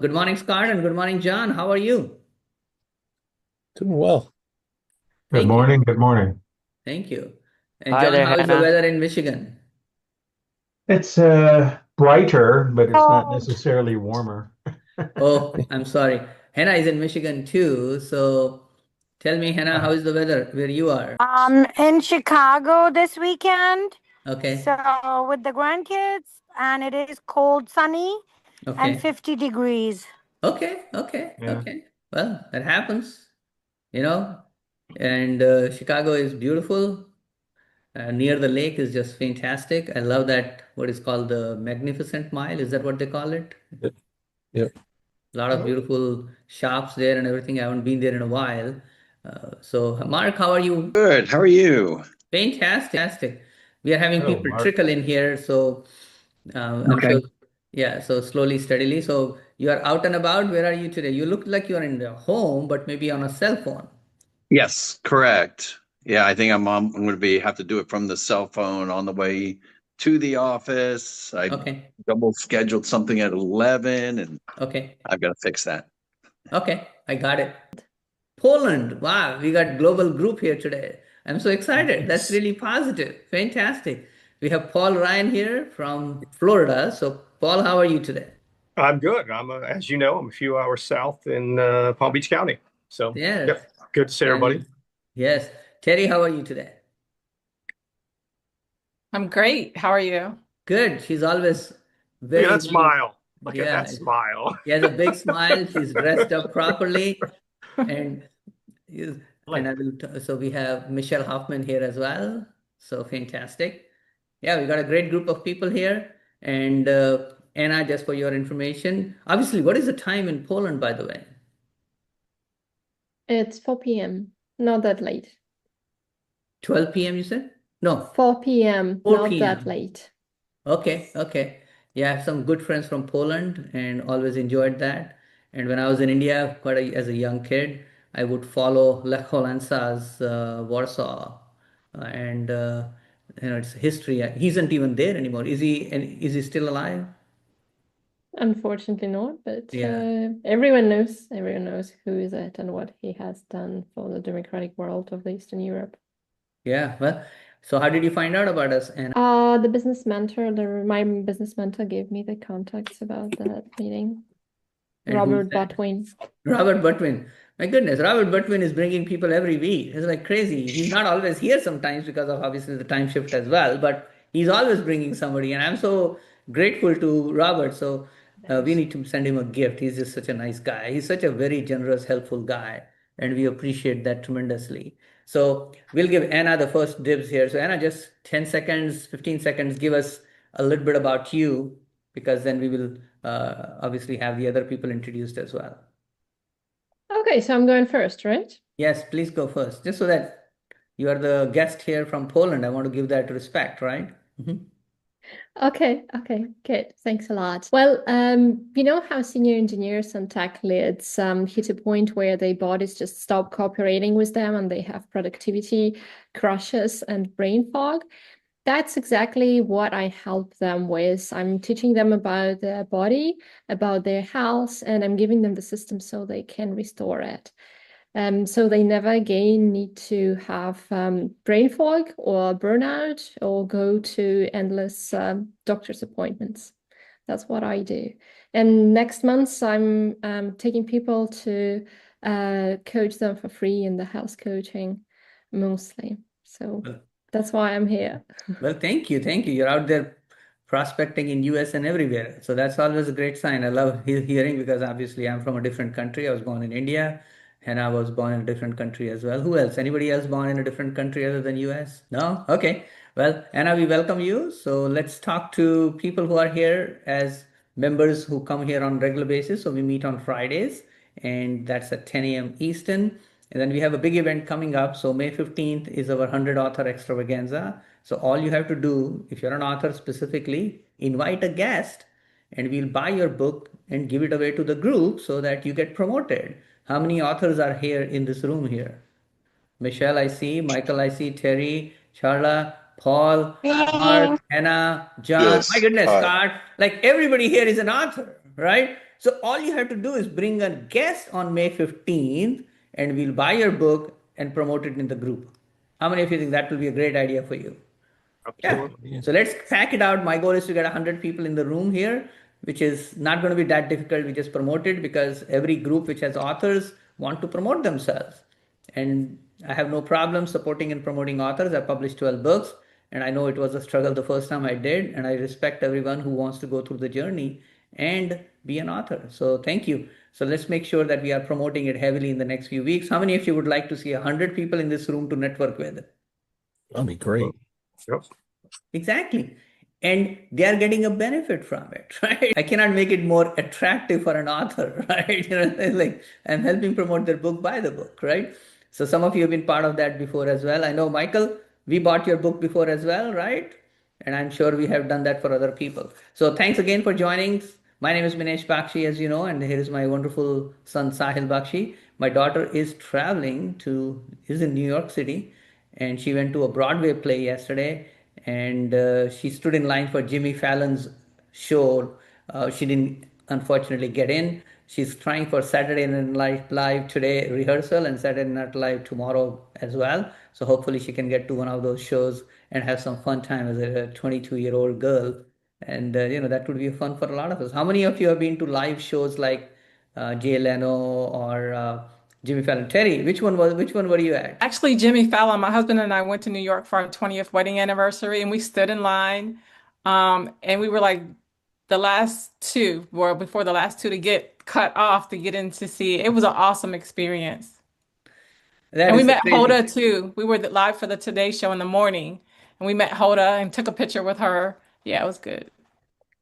Good morning, Scott, and good morning, John. How are you? Doing well. Good Thank you. morning. Good morning. Thank you. And Hi John, there, how is the Hannah. weather in Michigan? It's brighter, but it's not Cold. necessarily warmer. Oh, I'm sorry. Hannah is in Michigan too. So tell me, Hannah, how Uh, is the weather where you are? In Chicago this weekend. Okay. So with the grandkids, and it is cold, sunny, and Okay. 50 degrees. Okay. Okay. yeah. Okay. Well, that happens, you know. And Chicago is beautiful. Near the lake is just fantastic. I love that, what is called the Magnificent Mile. Is that what they call it? Yep. Yep. A lot of beautiful shops there and everything. I haven't been there in a while. So, Mark, how are you? Good. How are you? Fantastic. We are having Hello, people Mark. trickle in here, so I'm Okay. sure. Yeah, so slowly, steadily. So you are out and about. Where are you today? You look like you are in the home, but maybe on a cell phone. Yes, correct. Yeah, I think I'm going to be have to do it from the cell phone on the way to the office. I Okay, double scheduled something at 11 and okay, I've got to fix that. okay. I got it. Poland. Wow, we got global group here today. I'm so excited. That's Nice. really positive. Fantastic. We have Paul Ryan here from Florida. So, Paul, how are you today? I'm good. As you know, I'm a few hours south in Palm Beach County. So, Yes. yep, good to see everybody. And yes. Terry, how are you today? I'm great. How are you? Good. She's always Look at very, that very, smile. Look at that yeah. smile. She has a big smile. She's dressed up properly. And and Like, so we have Michelle Hoffman here as well. So fantastic. Yeah, we got a great group of people here. And Anna, just for your information, obviously, what is the time in Poland, by the way? It's 4 p.m. Not that late. 12 p.m., you said? No, 4 p.m. Not 4 that p.m. late. Okay, okay. Yeah, I have some good friends from Poland and always enjoyed that. And when I was in India, as a young kid, I would follow Lech Walesa Warsaw, and it's history. He isn't even there anymore. Is he? And is he still alive? Unfortunately not, but Yeah, everyone knows. Everyone knows who is it and what he has done for the democratic world of Eastern Europe. yeah. Well, so how did you find out about us? And The business mentor, my business mentor gave me the contacts about that meeting. who is Robert that? Botwin. Robert Butwin. My goodness, Robert Butwin is bringing people every week. It's like crazy. He's not always here sometimes because of obviously the time shift as well, but he's always bringing somebody. And I'm so grateful to Robert. So we need to send him a gift. He's just such a nice guy. He's such a very generous, helpful guy. And we appreciate that tremendously. So we'll give Anna the first dibs here. So, Anna, just 10 seconds, 15 seconds, give us a little bit about you because then we will obviously have the other people introduced as well. Okay, so I'm going first, right? Yes, please go first. Just so that you are the guest here from Poland, I want to give that respect, right? Mhm. Okay, good. Thanks a lot. Well, you know how senior engineers and tech leads hit a point where their bodies just stop cooperating with them and they have productivity crashes and brain fog? That's exactly what I help them with. I'm teaching them about their body, about their health, and I'm giving them the system so they can restore it. So they never again need to have brain fog or burnout or go to endless doctor's appointments. That's what I do. And next month, I'm taking people to coach them for free in the health coaching mostly. So Well, that's why I'm here. well, thank you. Thank you. You're out there prospecting in US and everywhere. So that's always a great sign. I love hearing because obviously I'm from a different country. I was born in India and I was born in a different country as well. Who else? Anybody else born in a different country other than US? No? Okay. Well, Anna, we welcome you. So let's talk to people who are here as members who come here on regular basis. So we meet on Fridays and that's at 10 a.m. Eastern. And then we have a big event coming up. So May 15th is our 100 author extravaganza. So all you have to do, if you're an author specifically, invite a guest and we'll buy your book and give it away to the group so that you get promoted. How many authors are here in this room here? Michelle, I see. Michael, I see. Terry, Charla, Paul, Mark, Thanks. Hannah, John. My Yes. goodness, Hi. Scott. Like everybody here is an author, right? So all you have to do is bring a guest on May 15th and we'll buy your book and promote it in the group. How many of you think that will be a great idea for you? Yeah. Absolutely. So let's pack it out. My goal is to get 100 people in the room here, which is not going to be that difficult. We just promote it because every group which has authors want to promote themselves. And I have no problem supporting and promoting authors. I published 12 books, and I know it was a struggle the first time I did. And I respect everyone who wants to go through the journey and be an author. So thank you. So let's make sure that we are promoting it heavily in the next few weeks. How many of you would like to see 100 people in this room to network with? That'd be great. Yep. Exactly. And they are getting a benefit from it, right? I cannot make it more attractive for an author, right? It's like I'm helping promote their book, buy the book, right? So some of you have been part of that before as well. I know, Michael, we bought your book before as well, right? And I'm sure we have done that for other people. So thanks again for joining. My name is Minesh Baxi, as you know, and here is my wonderful son, Sahil Bakshi. My daughter is is in New York City, and she went to a Broadway play yesterday, and she stood in line for Jimmy Fallon's show. She didn't unfortunately get in. She's trying for Saturday Night Live today rehearsal and Saturday Night Live tomorrow as well. So hopefully she can get to one of those shows and have some fun time as a 22-year-old girl. And that would be fun for a lot of us. How many of you have been to live shows like Jay Leno or Jimmy Fallon? Terry, which one were you at? Actually, Jimmy Fallon, my husband and I went to New York for our 20th wedding anniversary, and we stood in line. And we were like the last two, well, before the last two to get cut off to get in to see. It was an awesome experience. That And we is met crazy. Hoda too. We were live for the Today Show in the morning, and we met Hoda and took a picture with her. Yeah, it was good.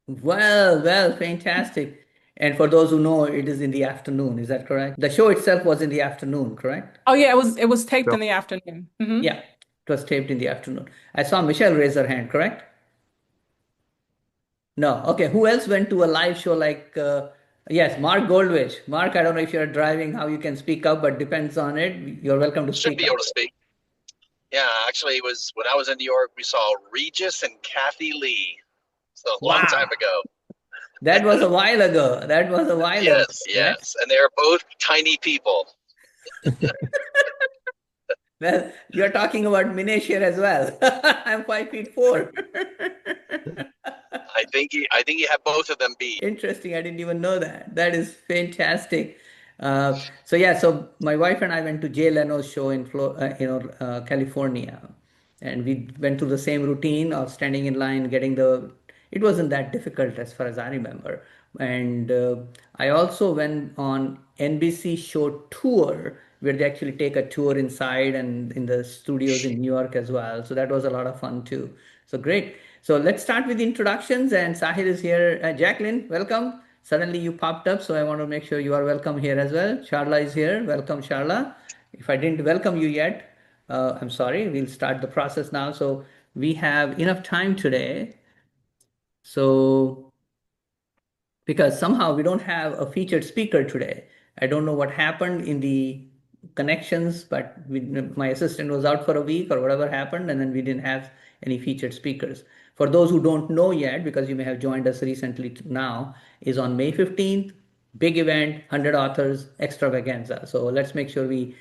Well, fantastic. And for those who know, it is in the afternoon. Is that correct? The show itself was in the afternoon, correct? Oh yeah, it was taped Yep. in the afternoon. Hmm. Yeah, it was taped in the afternoon. I saw Michelle raise her hand, correct? No. Okay. Who else went to a live show like, yes, Mark Goldwich. Mark, I don't know if you're driving, how you can speak up, but depends on it. You're welcome to Should speak be up. able to speak. Yeah, actually, it was when I was in New York, we saw Regis and Kathy Lee. So a long time Wow. ago. That was a while ago. That was a while ago, Yes, correct? yes. And they're both tiny people. Well, you're talking about Minesh here as well. I'm 5'4". I think you have both of them beat. Interesting. I didn't even know that. That is fantastic. So yeah, so my wife and I went to Jay Leno's show in California, and we went through the same routine of standing in line, getting the. It wasn't that difficult as far as I remember. And I also went on NBC show tour where they actually take a tour inside and in the studios in New York as well. So that was a lot of fun too. So great. So let's start with the introductions. And Sahil is here. Jacqueline, welcome. Suddenly you popped up, so I want to make sure you are welcome here as well. Charla is here. Welcome, Charla. If I didn't welcome you yet, I'm sorry. We'll start the process now. So we have enough time today. So because somehow we don't have a featured speaker today. I don't know what happened in the connections, but my assistant was out for a week or whatever happened, and then we didn't have any featured speakers. For those who don't know yet, because you may have joined us recently now, is on May 15th, big event, 100 authors, extravaganza. So let's make sure we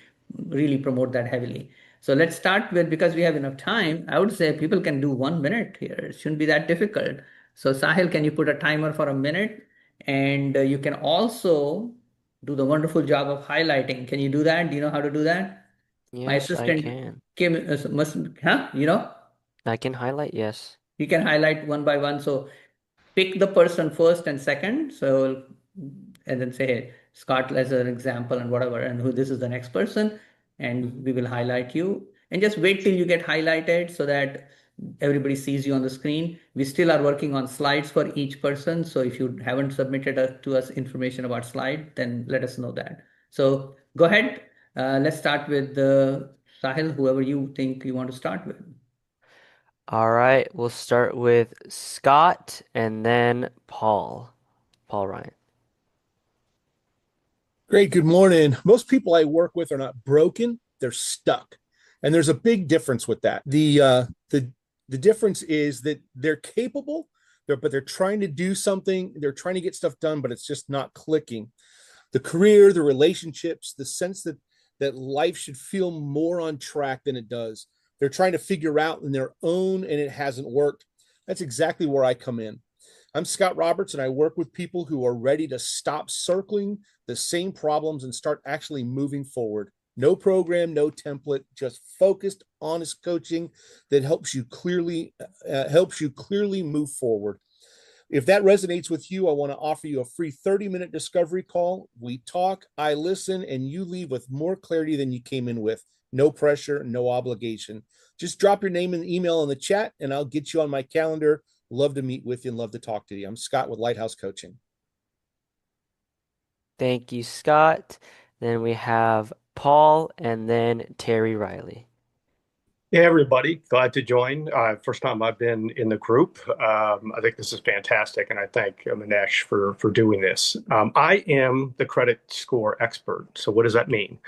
really promote that heavily. So let's start with, because we have enough time, I would say people can do 1 minute here. It shouldn't be that difficult. So Sahil, can you put a timer for a minute? And you can also do the wonderful job of highlighting. Can you do that? Do you know how to do that? My Yes, I assistant can. Kim must, huh? I can highlight, yes. You can highlight one by one. So pick the person first and second. So, and then say, hey, Scott as an example and whatever, and who this is the next person, and we will highlight you. And just wait till you get highlighted so that everybody sees you on the screen. We still are working on slides for each person. So if you haven't submitted to us information about slide, then let us know that. So go ahead. Let's start with Sahil, whoever you think you want to start with. All right, we'll start with Scott and then Paul. Paul Ryan. Great. Good morning. Most people I work with are not broken; they're stuck, and there's a big difference with that. The difference is that they're capable, but they're trying to do something. They're trying to get stuff done, but it's just not clicking. The career, the relationships, the sense that life should feel more on track than it does. They're trying to figure out in their own, and it hasn't worked. That's exactly where I come in. I'm Scott Roberts, and I work with people who are ready to stop circling the same problems and start actually moving forward. No program, no template, just focused, honest coaching that helps you clearly move forward. If that resonates with you, I want to offer you a free 30-minute discovery call. We talk, I listen, and you leave with more clarity than you came in with. No pressure, no obligation. Just drop your name and email in the chat, and I'll get you on my calendar. Love to meet with you and love to talk to you. I'm Scott with Lighthouse Coaching. Thank you, Scott. Then we have Paul and then Terry Riley. Hey, everybody. Glad to join. First time I've been in the group. I think this is fantastic, and I thank Minesh for doing this. I am the credit score expert. So what does that mean?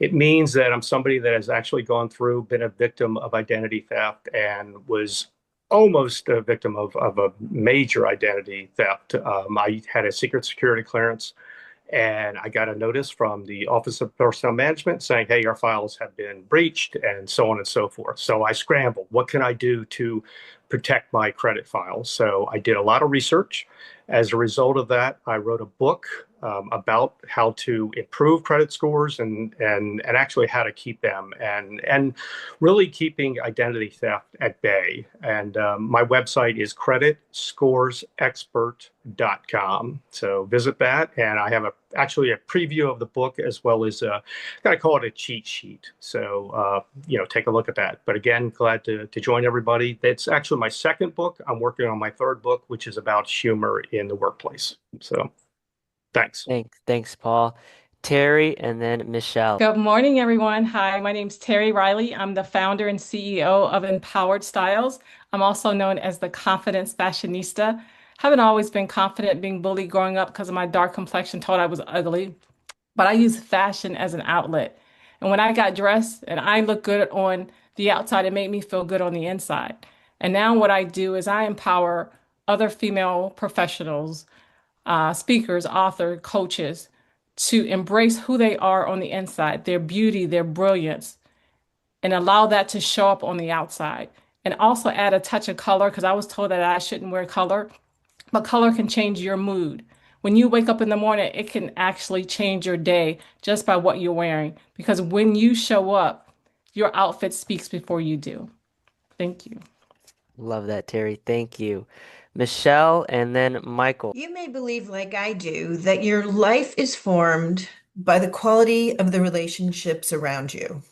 It means that I'm somebody that has actually gone through, been a victim of identity theft, and was almost a victim of a major identity theft. I had a secret security clearance, and I got a notice from the Office of Personnel Management saying, hey, your files have been breached, and so on and so forth. So I scrambled. What can I do to protect my credit files? So I did a lot of research. As a result of that, I wrote a book about how to improve credit scores and actually how to keep them and really keeping identity theft at bay. And my website is creditscoresexpert.com. So visit that, and I have actually a preview of the book as well as I call it a cheat sheet. So take a look at that. But again, glad to join everybody. It's actually my second book. I'm working on my third book, which is about humor in the workplace. So thanks. Thanks, Paul. Terry and then Michelle. Good morning, everyone. Hi, my name's Terry Riley. I'm the founder and CEO of Empowered Styles. I'm also known as the Confidence Fashionista. Haven't always been confident, being bullied growing up because of my dark complexion, told I was ugly, but I use fashion as an outlet. And when I got dressed and I looked good on the outside, it made me feel good on the inside. And now what I do is I empower other female professionals, speakers, authors, coaches to embrace who they are on the inside, their beauty, their brilliance, and allow that to show up on the outside. And also add a touch of color because I was told that I shouldn't wear color, but color can change your mood. When you wake up in the morning, it can actually change your day just by what you're wearing. Because when you show up, your outfit speaks before you do. Thank you. Love that, Terry. Thank you. Michelle and then Michael. You may believe, like I do, that your life is formed by the quality of the relationships around you.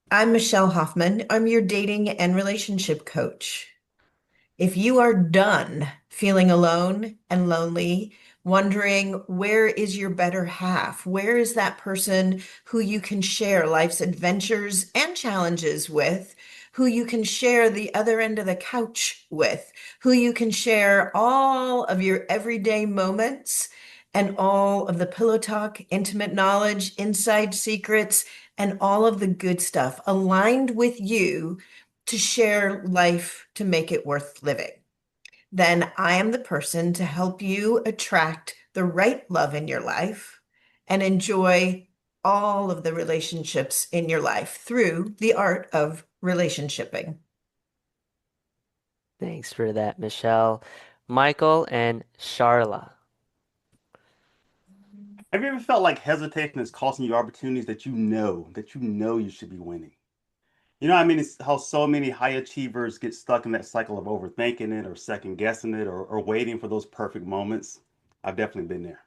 I'm Michelle Hoffman. I'm your dating and relationship coach. If you are done feeling alone and lonely, wondering where is your better half? Where is that person who you can share life's adventures and challenges with, who you can share the other end of the couch with, who you can share all of your everyday moments and all of the pillow talk, intimate knowledge, inside secrets, and all of the good stuff aligned with you to share life to make it worth living? Then I am the person to help you attract the right love in your life and enjoy all of the relationships in your life through the art of relationshiping. Thanks for that, Michelle. Michael and Charla. Have you ever felt like hesitation is costing you opportunities that you should be winning? It's how so many high achievers get stuck in that cycle of overthinking it or second guessing it or waiting for those perfect moments. I've definitely been there.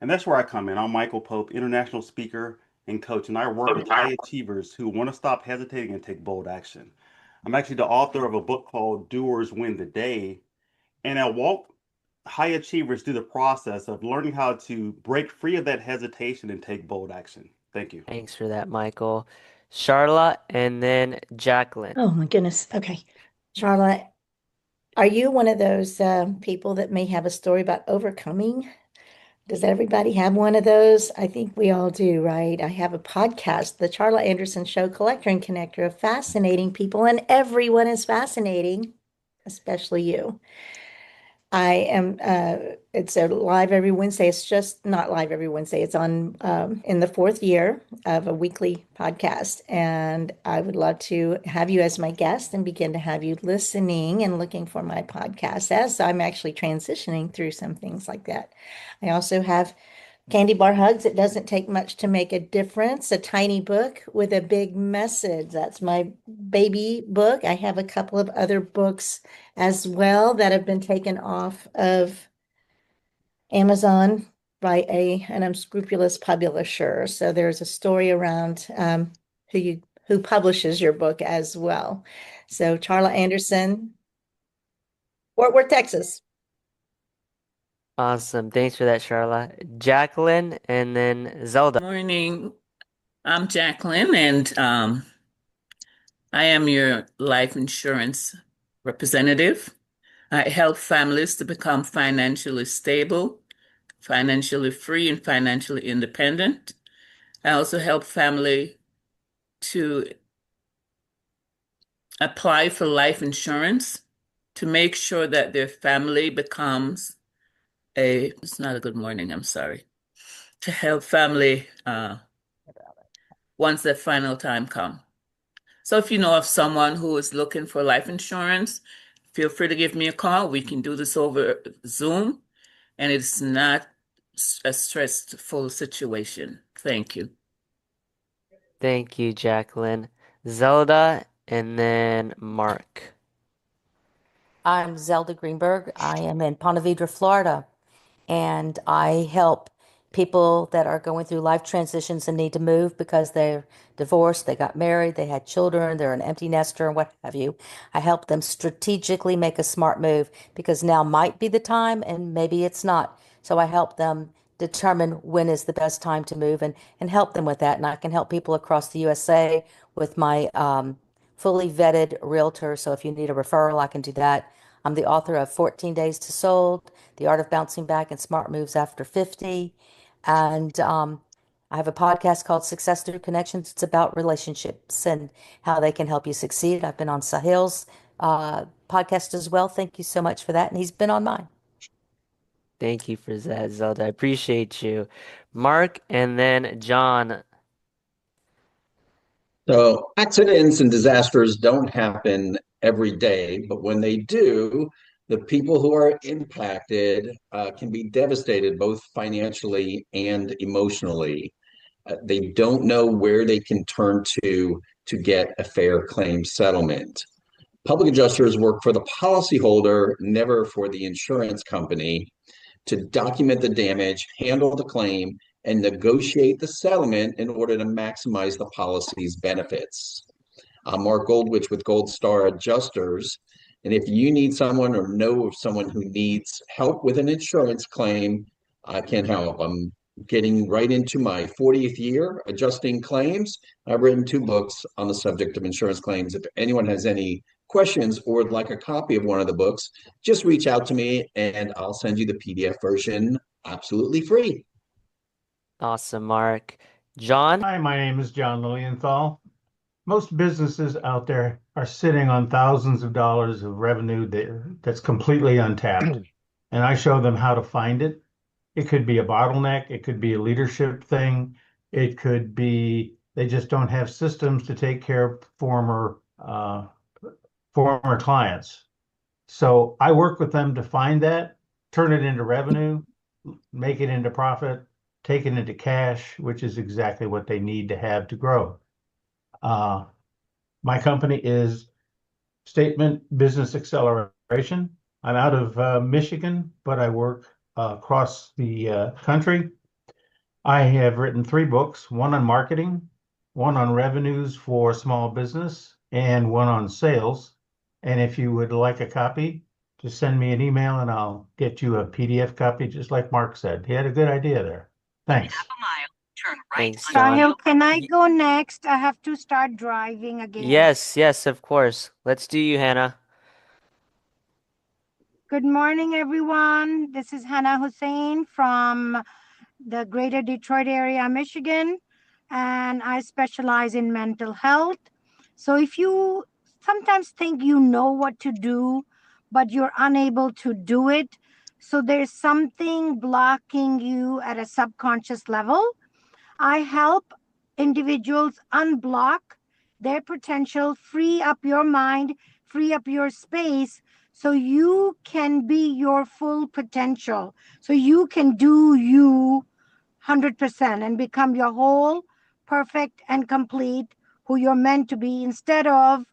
And that's where I come in. I'm Michael Pope, international speaker and coach, and I work with high achievers who want to stop hesitating and take bold action. I'm actually the author of a book called Doers Win the Day, and I walk high achievers through the process of learning how to break free of that hesitation and take bold action. Thank you. Thanks for that, Michael. Charlotte and then Jacqueline. Oh my goodness. Okay. Charlotte, are you one of those people that may have a story about overcoming? Does everybody have one of those? I think we all do, right? I have a podcast, The Charlotte Anderson Show, Collector and Connector of fascinating people, and everyone is fascinating. especially you. I am, it's a live every Wednesday. It's just not live every Wednesday. It's on in the fourth year of a weekly podcast. And I would love to have you as my guest and begin to have you listening and looking for my podcast as I'm actually transitioning through some things like that. I also have Candy Bar Hugs. It doesn't take much to make a difference. A tiny book with a big message. That's my baby book. I have a couple of other books as well that have been taken off of Amazon by an unscrupulous publisher. So there's a story around who publishes your book as well. So Charla Anderson, Fort Worth, Texas. Awesome. Thanks for that, Charla. Jacqueline and then Zelda. Morning. I'm Jacqueline, and I am your life insurance representative. I help families to become financially stable, financially free, and financially independent. I also help family to apply for life insurance to make sure that their family becomes it's not a good morning, I'm sorry, to help family once that final time comes. So if you know of someone who is looking for life insurance, feel free to give me a call. We can do this over Zoom, and it's not a stressful situation. Thank you. Thank you, Jacqueline. Zelda and then Mark. I'm Zelda Greenberg. I am in Ponte Vedra, Florida, and I help people that are going through life transitions and need to move because they're divorced, they got married, they had children, they're an empty nester, and what have you. I help them strategically make a smart move because now might be the time and maybe it's not. So I help them determine when is the best time to move and help them with that. And I can help people across the USA with my fully vetted realtor. So if you need a referral, I can do that. I'm the author of 14 Days to Sold, The Art of Bouncing Back and Smart Moves After 50. And I have a podcast called Success Through Connections. It's about relationships and how they can help you succeed. I've been on Sahil's podcast as well. Thank you so much for that. And he's been on mine. Thank you for that, Zelda. I appreciate you. Mark and then John. So accidents and disasters don't happen every day, but when they do, the people who are impacted can be devastated both financially and emotionally. They don't know where they can turn to get a fair claim settlement. Public adjusters work for the policyholder, never for the insurance company, to document the damage, handle the claim, and negotiate the settlement in order to maximize the policy's benefits. I'm Mark Goldwich with Gold Star Adjusters. And if you need someone or know of someone who needs help with an insurance claim, I can help. I'm getting right into my 40th year adjusting claims. I've written 2 books on the subject of insurance claims. If anyone has any questions or would like a copy of one of the books, just reach out to me and I'll send you the PDF version absolutely free. Awesome, Mark. John? Hi, my name is John Lilienthal. Most businesses out there are sitting on thousands of dollars of revenue that's completely untapped. And I show them how to find it. It could be a bottleneck. It could be a leadership thing. It could be they just don't have systems to take care of former clients. So I work with them to find that, turn it into revenue, make it into profit, take it into cash, which is exactly what they need to have to grow. My company is Statement Business Acceleration. I'm out of Michigan, but I work across the country. I have written 3 books, one on marketing, one on revenues for small business, and one on sales. And if you would like a copy, just send me an email and I'll get you a PDF copy, just like Mark said. He had a good idea there. Thanks. Thanks, John. Sahil, can I go next? I have to start driving again. Yes, of course. Let's do you, Hannah. Good morning, everyone. This is Hannah Hussein from the greater Detroit area, Michigan, and I specialize in mental health. So if you sometimes think you know what to do, but you're unable to do it. So there's something blocking you at a subconscious level. I help individuals unblock their potential, free up your mind, free up your space so you can be your full potential. So you can do you 100% and become your whole, perfect, and complete who you're meant to be instead of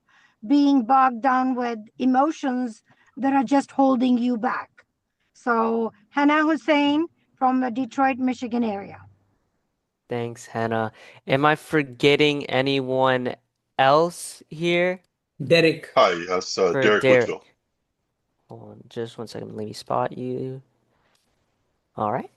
being bogged down with emotions that are just holding you back. So, Hannah Hussein from the Detroit, Michigan area. Thanks, Hannah. Am I forgetting anyone else here Derek. Hi, yes, for Derek Whitfield. Derek? Hold on just one second. Let me spot you. All right.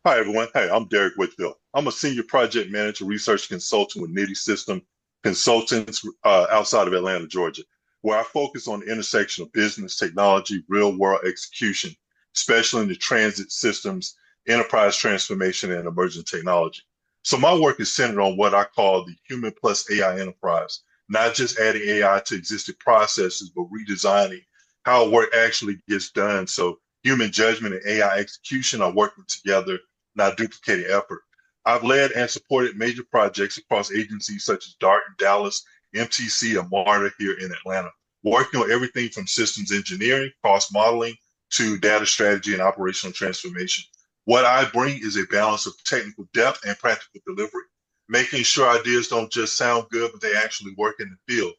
Hi, everyone. Hey, I'm Derek Whitfield. I'm a senior project manager, research consultant with Nitty System Consultants outside of Atlanta, Georgia, where I focus on the intersection of business, technology, real world execution, especially in the transit systems, enterprise transformation, and emerging technology. So my work is centered on what I call the human plus AI enterprise, not just adding AI to existing processes, but redesigning how work actually gets done. So human judgment and AI execution are working together, not duplicating effort. I've led and supported major projects across agencies such as DART in Dallas, MTC, and MARTA here in Atlanta, working on everything from systems engineering, cost modeling, to data strategy and operational transformation. What I bring is a balance of technical depth and practical delivery, making sure ideas don't just sound good, but they actually work in the field.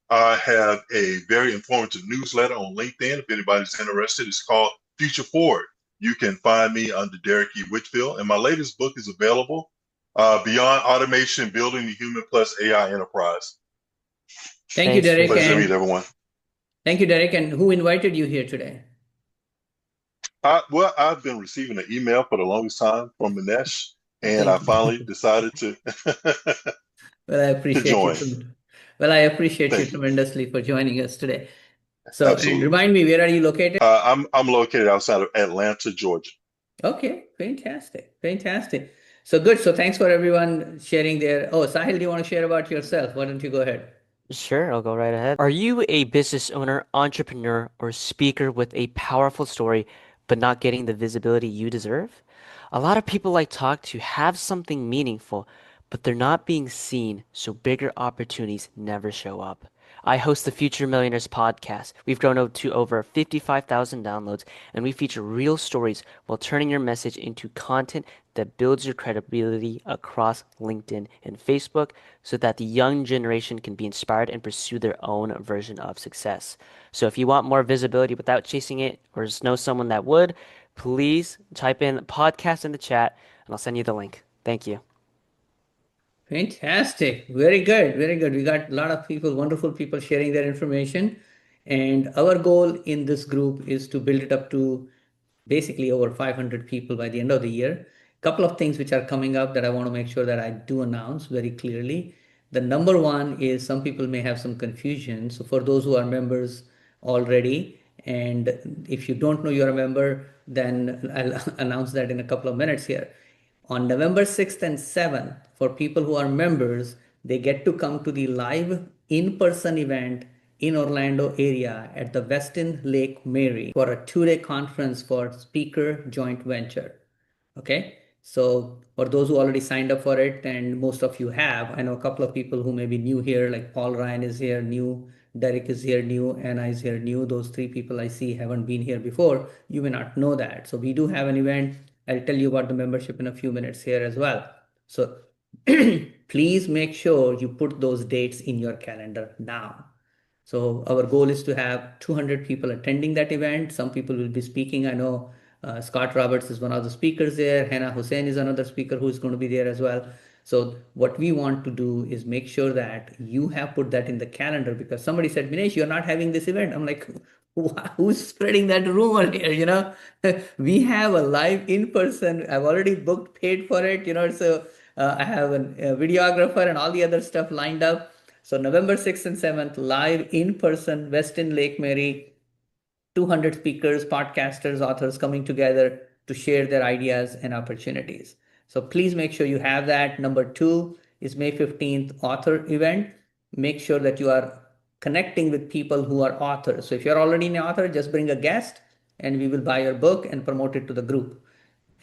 I have a very informative newsletter on LinkedIn. If anybody's interested, it's called Future Forward. You can find me under Derek E. Whitfield, and my latest book is available, Beyond Automation, Building the Human Plus AI Enterprise. Thank you, Derek. Pleasure to meet everyone. Thank you, Derek. And who invited you here today? Well, I've been receiving an email for the longest time from Minesh, and I finally decided to Well, I appreciate join. I appreciate you Thank you. tremendously for joining us today. So, and Absolutely. remind me, where are you located? I'm located outside of Atlanta, Georgia. Okay, fantastic, fantastic. So good. So thanks for everyone sharing their. Oh, Sahil, do you want to share about yourself? Why don't you go ahead? Sure, I'll go right ahead. Are you a business owner, entrepreneur, or speaker with a powerful story, but not getting the visibility you deserve? A lot of people I talk to have something meaningful, but they're not being seen, so bigger opportunities never show up. I host the Future Millionaires podcast. We've grown to over 55,000 downloads, and we feature real stories while turning your message into content that builds your credibility across LinkedIn and Facebook so that the young generation can be inspired and pursue their own version of success. So if you want more visibility without chasing it or just know someone that would, please type in podcast in the chat and I'll send you the link. Thank you. Fantastic. Very good. Very good. We got a lot of people, wonderful people sharing their information. And our goal in this group is to build it up to basically over 500 people by the end of the year. A couple of things which are coming up that I want to make sure that I do announce very clearly. The number one is some people may have some confusion. So for those who are members already, and if you don't know you're a member, then I'll announce that in a couple of minutes here. On November 6th and 7th, for people who are members, they get to come to the live in-person event in Orlando area at the Westin Lake Mary for a 2-day conference for speaker joint venture. Okay. So for those who already signed up for it, and most of you have, I know a couple of people who may be new here, like Paul Ryan is here, new, Derek is here, new, Anna is here, new. Those 3 people I see haven't been here before. You may not know that. So we do have an event. I'll tell you about the membership in a few minutes here as well. So please make sure you put those dates in your calendar now. So our goal is to have 200 people attending that event. Some people will be speaking. I know Scott Roberts is one of the speakers there. Hannah Hussein is another speaker who is going to be there as well. So what we want to do is make sure that you have put that in the calendar, because somebody said, Minesh, you're not having this event. I'm like, who's spreading that rumor here? We have a live in person. I've already booked, paid for it, so I have a videographer and all the other stuff lined up. So November 6th and 7th, live in person, Westin Lake Mary, 200 speakers, podcasters, authors coming together to share their ideas and opportunities. So please make sure you have that. Number 2 is May 15th author event. Make sure that you are connecting with people who are authors. So if you're already an author, just bring a guest and we will buy your book and promote it to the group.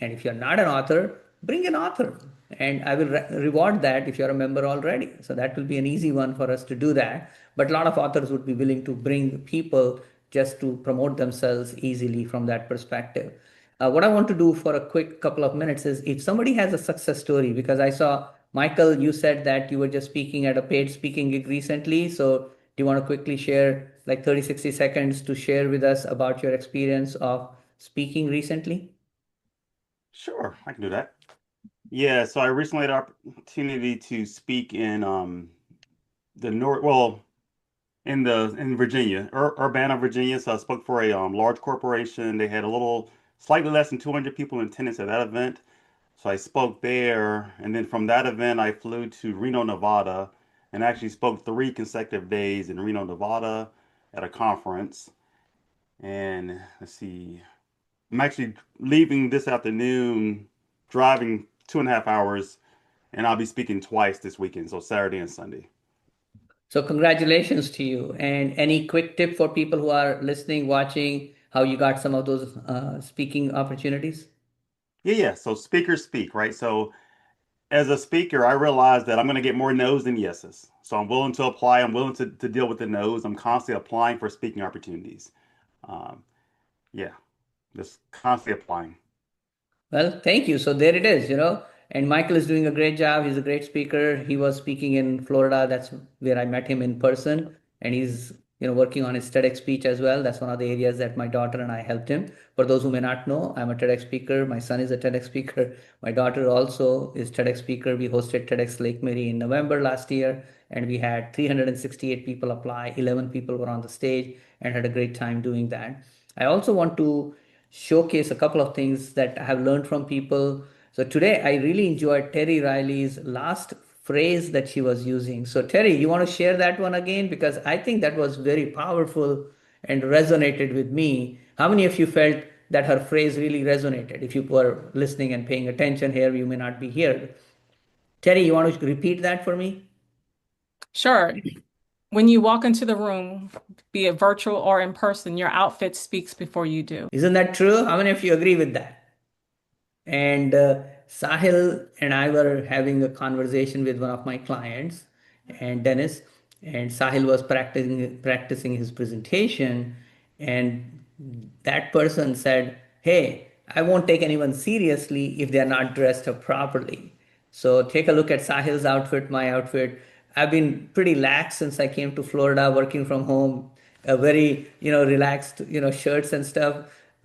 And if you're not an author, bring an author. And I will reward that if you're a member already. So that will be an easy one for us to do that. But a lot of authors would be willing to bring people just to promote themselves easily from that perspective. What I want to do for a quick couple of minutes is if somebody has a success story, because I saw, Michael, you said that you were just speaking at a paid speaking gig recently. So do you want to quickly share like 30, 60 seconds to share with us about your experience of speaking recently? Sure, I can do that. Yeah, so I recently had the opportunity to speak in the North, well, in Virginia, Urbana, Virginia. So I spoke for a large corporation. They had a little, slightly less than 200 people in attendance at that event. So I spoke there, and then from that event, I flew to Reno, Nevada, and actually spoke 3 consecutive days in Reno, Nevada, at a conference. And let's see, I'm actually leaving this afternoon, driving 2.5 hours, and I'll be speaking twice this weekend, so Saturday and Sunday. So congratulations to you. And any quick tip for people who are listening, watching, how you got some of those speaking opportunities? Yeah. So speakers speak, right? So as a speaker, I realize that I'm going to get more no's than yeses. So I'm willing to apply. I'm willing to deal with the no's. I'm constantly applying for speaking opportunities. Um, yeah, just constantly applying. Well, thank you. So there it is. And Michael is doing a great job. He's a great speaker. He was speaking in Florida. That's where I met him in person. And he's working on his TEDx speech as well. That's one of the areas that my daughter and I helped him. For those who may not know, I'm a TEDx speaker. My son is a TEDx speaker. My daughter also is TEDx speaker. We hosted TEDx Lake Mary in November last year, and we had 368 people apply. 11 people were on the stage and had a great time doing that. I also want to showcase a couple of things that I have learned from people. So today I really enjoyed Terry Riley's last phrase that she was using. So Terry, you want to share that one again? Because I think that was very powerful and resonated with me. How many of you felt that her phrase really resonated? If you were listening and paying attention here, you may not be here. Terry, you want to repeat that for me? Sure. When you walk into the room, be it virtual or in person, your outfit speaks before you do. Isn't that true? How many of you agree with that? And Sahil and I were having a conversation with one of my clients, and Dennis, and Sahil was practicing his presentation, and that person said, "Hey, I won't take anyone seriously if they are not dressed up properly." So take a look at Sahil's outfit, my outfit. I've been pretty lax since I came to Florida, working from home, a very relaxed shirts and stuff.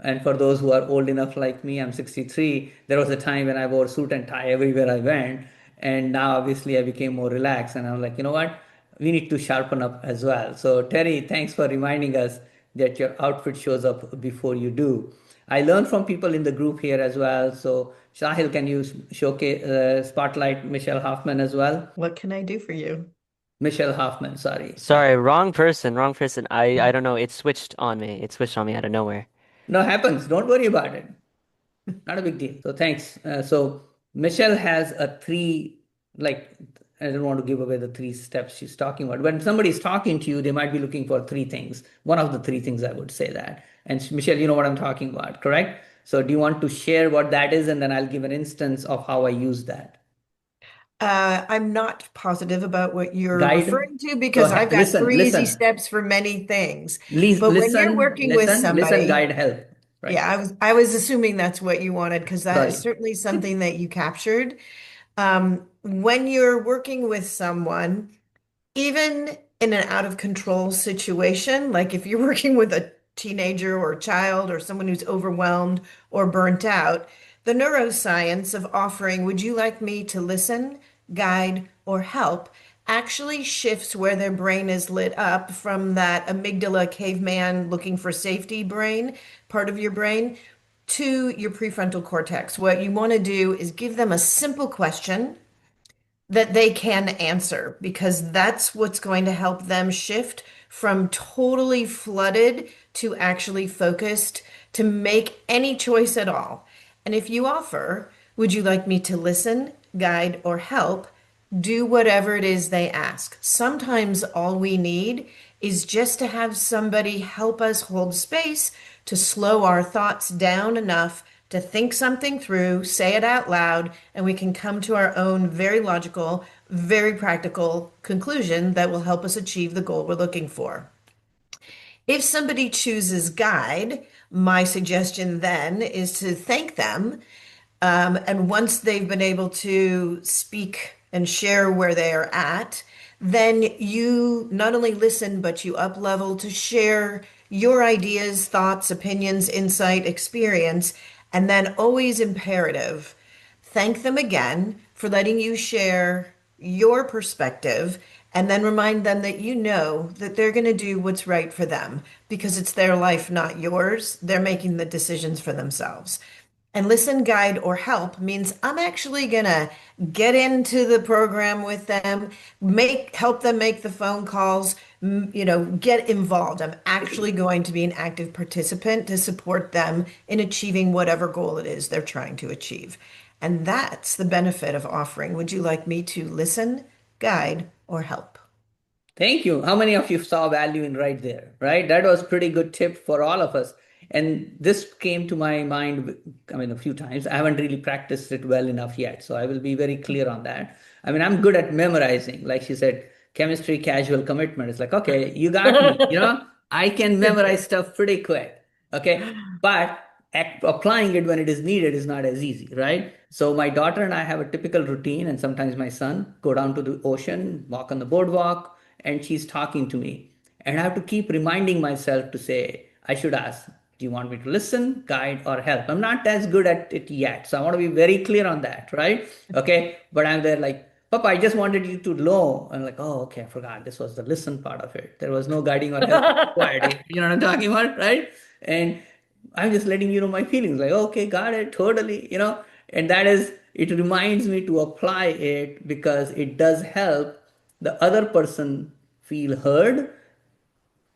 And for those who are old enough like me, I'm 63. There was a time when I wore suit and tie everywhere I went. And now obviously I became more relaxed and I'm like, you know what? We need to sharpen up as well. So Terry, thanks for reminding us that your outfit shows up before you do. I learned from people in the group here as well. So Sahil, can you showcase, spotlight Michelle Hoffman as well? What can I do for you? Michelle Hoffman, sorry. Sorry, wrong person, wrong person. I don't know. It switched on me. It switched on me out of nowhere. No, happens. Don't worry about it. Not a big deal. So thanks. So Michelle has a three, like, I don't want to give away the 3 steps she's talking about. When somebody's talking to you, they might be looking for 3 things. One of the 3 things, I would say that. And Michelle, you know what I'm talking about, correct? So do you want to share what that is? And then I'll give an instance of how I use that. I'm not positive about what you're Guide. referring to So because I've got listen, 3 easy listen, steps for many things. please But when you're listen, working with listen, listen, somebody, guide, help. Right. yeah, I was assuming that's what you wanted because that is Sorry. certainly something that you captured. When you're working with someone, even in an out of control situation, like if you're working with a teenager or a child or someone who's overwhelmed or burnt out, the neuroscience of offering, would you like me to listen, guide, or help actually shifts where their brain is lit up from that amygdala caveman looking for safety brain, part of your brain, to your prefrontal cortex. What you want to do is give them a simple question that they can answer because that's what's going to help them shift from totally flooded to actually focused to make any choice at all. And if you offer, would you like me to listen, guide, or help? do whatever it is they ask. Sometimes all we need is just to have somebody help us hold space to slow our thoughts down enough to think something through, say it out loud, and we can come to our own very logical, very practical conclusion that will help us achieve the goal we're looking for. If somebody chooses guide, my suggestion then is to thank them. And once they've been able to speak and share where they are at, then you not only listen, but you up level to share your ideas, thoughts, opinions, insight, experience, and then always imperative. Thank them again for letting you share your perspective and then remind them that you know that they're going to do what's right for them because it's their life, not yours. They're making the decisions for themselves. And listen, guide, or help means I'm actually gonna get into the program with them, help them make the phone calls, get involved. I'm actually going to be an active participant to support them in achieving whatever goal it is they're trying to achieve. And that's the benefit of offering. Would you like me to listen, guide, or help? Thank you. How many of you saw value in right there, right? That was pretty good tip for all of us. And this came to my mind, I mean, a few times. I haven't really practiced it well enough yet. So I will be very clear on that. I mean, I'm good at memorizing. Like she said, chemistry, casual commitment. It's like, okay, you got me. I can memorize stuff pretty quick. Okay. But applying it when it is needed is not as easy, right? So my daughter and I have a typical routine, and sometimes my son go down to the ocean, walk on the boardwalk, and she's talking to me. And I have to keep reminding myself to say, I should ask, do you want me to listen, guide, or help? I'm not as good at it yet. So I want to be very clear on that, right? Okay. But I'm there like, Papa, I just wanted you to know. I'm like, oh, okay, I forgot. This was the listen part of it. There was no guiding or help required. You know what I'm talking about, right? And I'm just letting you know my feelings, like, okay, got it, totally. And that is, it reminds me to apply it because it does help the other person feel heard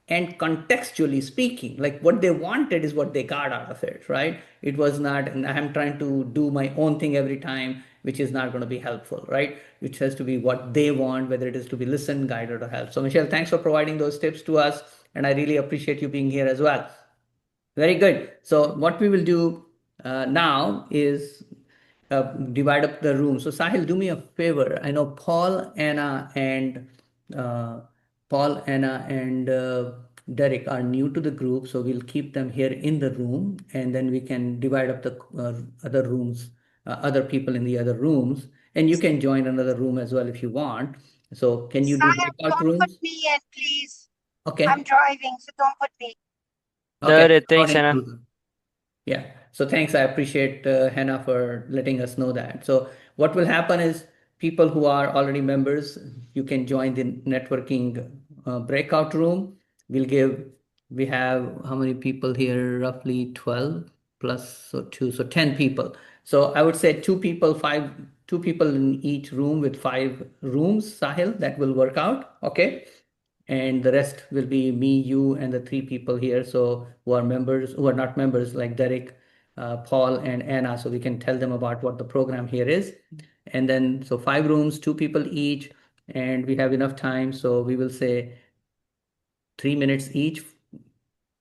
and contextually speaking, like what they wanted is what they got out of it, right? It was not, and I'm trying to do my own thing every time, which is not going to be helpful, right? Which has to be what they want, whether it is to be listened, guided, or helped. So, Michelle, thanks for providing those tips to us. And I really appreciate you being here as well. Very good. So what we will do now is divide up the room. So Sahil, do me a favor. I know uh, Paul, Anna, and Derek are new to the group, so we'll keep them here in the room, and then we can divide up the other rooms, other people in the other rooms, and you can join another room as well if you want. So can you do Sahil, breakout don't put rooms? me in, please. I'm Okay. driving, so don't put me. Okay. Noted. Don't Thanks, Anna. include them. Yeah. So thanks. I appreciate Hannah for letting us know that. So what will happen is people who are already members, you can join the networking breakout room. We have how many people here? Roughly 12 plus so two, so 10 people. So I would say two people in each room with 5 rooms, Sahil, that will work out. Okay. And the rest will be me, you, and the 3 people here. So who are members, who are not members, like Derek, Paul, and Anna. So we can tell them about what the program here is. And then, so 5 rooms, 2 people each, and we have enough time. So we will say 3 minutes each,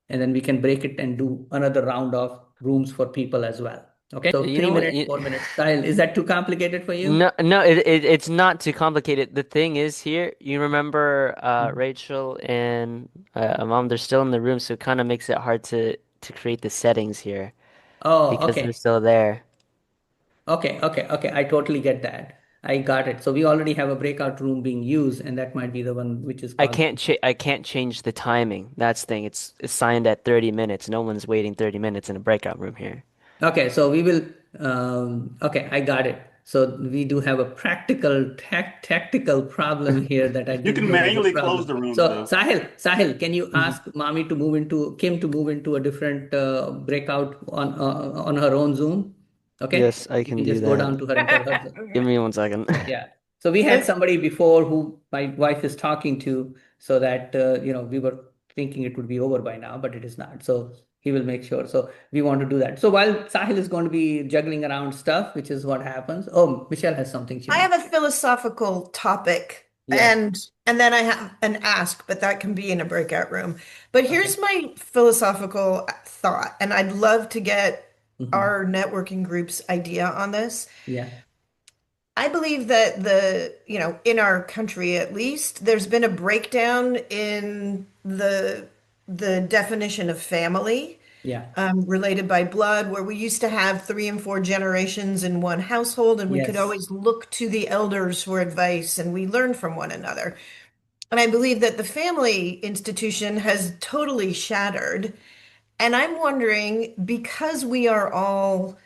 and then we can break it and do another round of rooms for people as well. Okay. So You three know what? minutes, 4 minutes. Style, is that too complicated for you? No, no, it's not too complicated. The thing is here, you remember Rachel and Mom, they're still in the room, so it kind of makes it hard to create the settings here Oh, because they're okay. still there. Okay. I totally get that. I got it. So we already have a breakout room being used, and that might be the one which is called. I can't change the timing. That's the thing. It's assigned at 30 minutes. No one's waiting 30 minutes in a breakout room here. Okay, so we will. Okay, I got it. So we do have a practical, tactical problem here that I You didn't can know was a manually close problem. the rooms So though. Sahil, can you ask Mommy to move into Kim to move into a different breakout on her own Zoom? Okay, Yes, I you can can do just go that. down to her and tell her. Give me 1 second. Yeah. So we had somebody before who my wife is talking to, so that we were thinking it would be over by now, but it is not. So He will make sure. So we want to do that. So while Sahil is going to be juggling around stuff, which is what happens. Oh, Michelle has something she I have wants. a philosophical topic Yes. and then I have an ask, but that can be in a breakout room. But Okay. here's my philosophical thought, and I'd love to get Hmm. our networking group's idea on this. Yeah. I believe that in our country at least, there's been a breakdown in the definition of family, Yeah. related by blood, where we used to have three and four generations in one household, and we could Yes. always look to the elders for advice, and we learned from one another. And I believe that the family institution has totally shattered. And I'm wondering, because we are all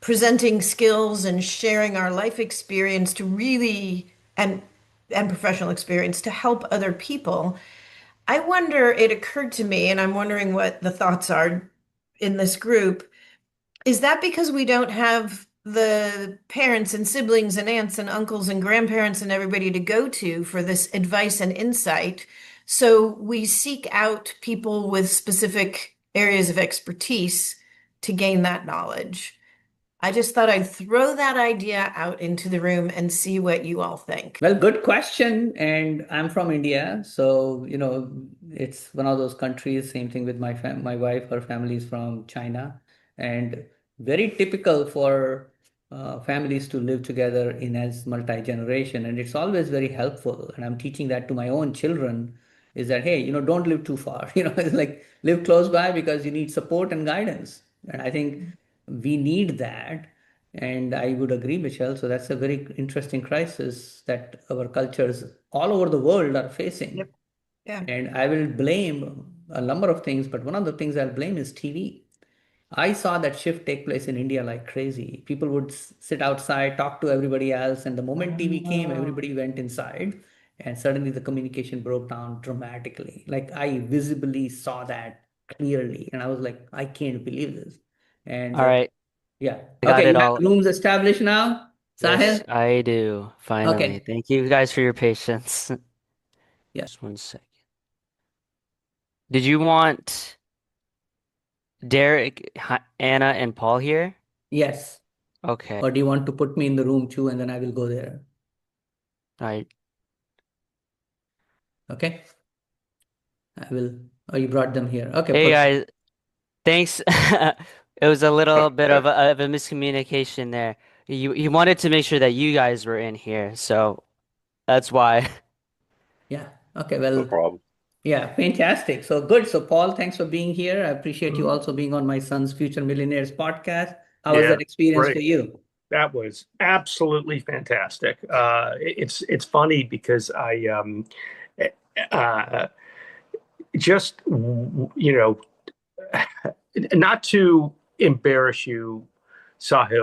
presenting skills and sharing our life experience to really and professional experience to help other people. I wonder, it occurred to me, and I'm wondering what the thoughts are in this group. Is that because we don't have the parents and siblings and aunts and uncles and grandparents and everybody to go to for this advice and insight? So we seek out people with specific areas of expertise to gain that knowledge. I just thought I'd throw that idea out into the room and see what you all think. Well, good question. And I'm from India, so it's one of those countries. Same thing with my wife. Her family is from China, and very typical for families to live together in as multi-generation. And it's always very helpful. And I'm teaching that to my own children. Is that, hey, don't live too far. It's like live close by because you need support and guidance. And I think we need that. And I would agree, Michelle. So that's a very interesting crisis that our cultures all over the world are facing. Yep. Yeah. And I will blame a number of things, but one of the things I'll blame is TV. I saw that shift take place in India like crazy. People would sit outside, talk to everybody else, and the moment TV came, everybody went inside, and suddenly the communication broke down dramatically. Like I visibly saw that clearly, and I was like, I can't believe this. And All right, yeah. I got Okay, it you have all. rooms established now, Yes, Sahil? I do. Finally. Okay. Thank you guys for your patience. Yeah. Just 1 second. Did you want Derek, Anna, and Paul here? Yes. Okay. Or do you want to put me in the room too, and then I will go there? All right. Okay. I will. Oh, you brought them here. Okay, Hey perfect. guys, thanks. It was a little bit of a miscommunication there. You wanted to make sure that you guys were in here, so that's why. Yeah. Okay. No Well, problem. yeah, fantastic. So good. So Paul, thanks for being here. I appreciate you also being on my son's Future Millionaires podcast. How was Yeah, that experience for great. you? That was absolutely fantastic. It's funny because uh, just not to embarrass you, Sahil.